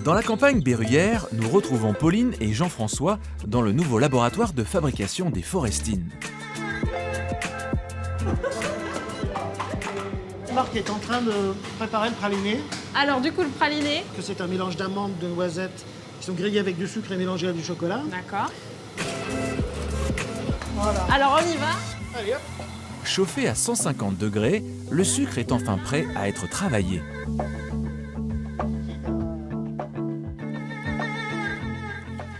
Dans la campagne berruyère, nous retrouvons Pauline et Jean-François dans le nouveau laboratoire de fabrication des Forestines. Marc est en train de préparer le praliné. Alors du coup, le praliné. Que c'est un mélange d'amandes, de noisettes qui sont grillées avec du sucre et mélangées à du chocolat. D'accord. Voilà. Alors on y va. Allez hop. Chauffé à 150 degrés, le sucre est enfin prêt à être travaillé.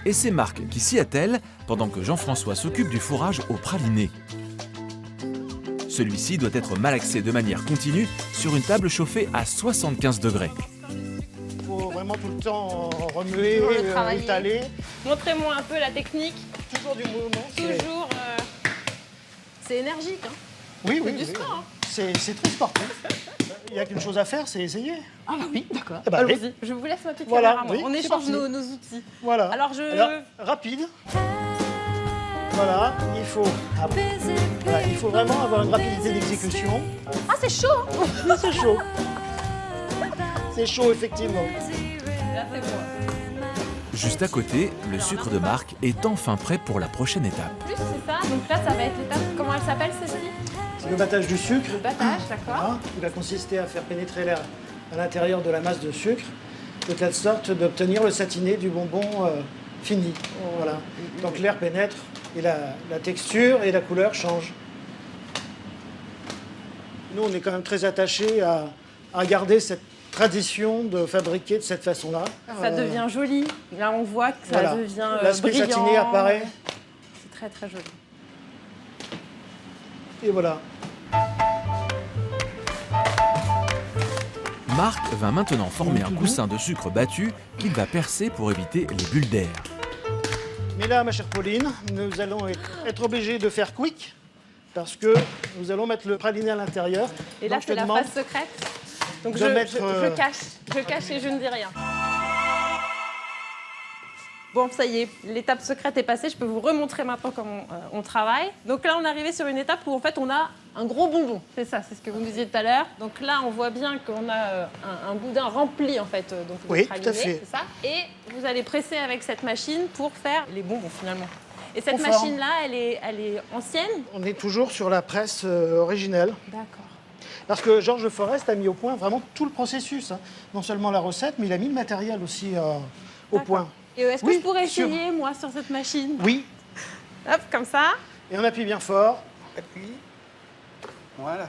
Et c'est Marc qui s'y attelle pendant que Jean-François s'occupe du fourrage au praliné. Celui-ci doit être malaxé de manière continue sur une table chauffée à 75 degrés. Il faut vraiment tout le temps remuer, Toujours le travailler. étaler. Montrez-moi un peu la technique. Toujours du mouvement. Toujours. C'est énergique. Hein. Oui, C'est oui. du oui. sport. Hein. C'est très sportif. Il n'y a qu'une chose à faire, c'est essayer. Ah bah oui, d'accord. Eh ben, Allons-y. allez. Je vous laisse ma petite Voilà, caméra. Moi. oui, On c'est échange parti. nos outils. Voilà. Alors, rapide. Voilà, il faut vraiment avoir une rapidité d'exécution. Ah, c'est chaud. Hein. Oui, c'est chaud. C'est chaud, effectivement. Là, c'est bon. Juste à côté, le sucre de Marc est enfin prêt pour la prochaine étape. Plus, c'est ça. Donc là, ça va être l'étape. Comment elle s'appelle, celle-ci? C'est le battage du sucre. Le battage, d'accord. Voilà, qui va consister à faire pénétrer l'air à l'intérieur de la masse de sucre, de telle sorte d'obtenir le satiné du bonbon fini. Voilà. Donc l'air pénètre et la texture et la couleur changent. Nous, on est quand même très attachés à garder cette tradition de fabriquer de cette façon-là. Ça devient joli. Là, on voit que ça Voilà. devient L'aspect brillant. satiné apparaît. C'est très, très joli. Et voilà. Marc va maintenant former un coussin de sucre battu qu'il va percer pour éviter les bulles d'air. Mais là, ma chère Pauline, nous allons être obligés de faire quick parce que nous allons mettre le praliné à l'intérieur. Et là, Donc, je c'est te la demande phase secrète. Donc, de je mettre, cache. Je cache et je ne dis rien. Bon, ça y est, l'étape secrète est passée. Je peux vous remontrer maintenant comment on travaille. Donc là, on est arrivé sur une étape où, en fait, on a un gros bonbon. C'est ça, c'est ce que vous me disiez tout à l'heure. Donc là, on voit bien qu'on a un boudin rempli, en fait, donc de Oui, praliné, tout à fait. c'est ça. Et vous allez presser avec cette machine pour faire les bonbons, finalement. Et cette Conforme. machine-là, elle est ancienne? On est toujours sur la presse originelle. D'accord. Parce que Georges Forest a mis au point vraiment tout le processus. Hein. Non seulement la recette, mais il a mis le matériel aussi au point. Et est-ce que Oui, je pourrais sûr. essayer, moi, sur cette machine? Oui, Hop, comme ça. et on appuie bien fort. Appuie. Voilà.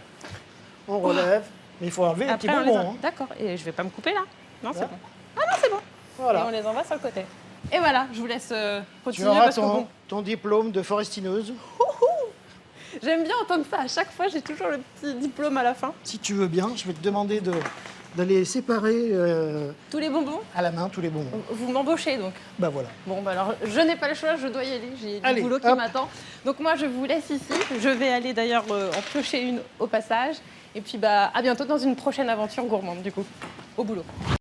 On relève. Mais il faut enlever les petits Après, on les bonbons. enlève. Hein. D'accord. Et je vais pas me couper là? Non, c'est Là. bon. Ah non, c'est bon. Et Voilà. on les envoie sur le côté. Et voilà, je vous laisse Tu continuer auras parce que bon, ton diplôme de forestineuse. j'aime bien entendre ça. À chaque fois, j'ai toujours le petit diplôme à la fin. Si tu veux bien, je vais te demander d'aller séparer Tous les bonbons, à la main tous les bonbons. vous m'embauchez donc. Bah voilà. Bon, bah alors, je n'ai pas le choix, je dois y aller. J'ai du Allez, boulot qui hop. m'attend. Donc moi, je vous laisse ici. Je vais aller d'ailleurs en piocher une au passage. Et puis, bah, à bientôt dans une prochaine aventure gourmande, du coup. Au boulot.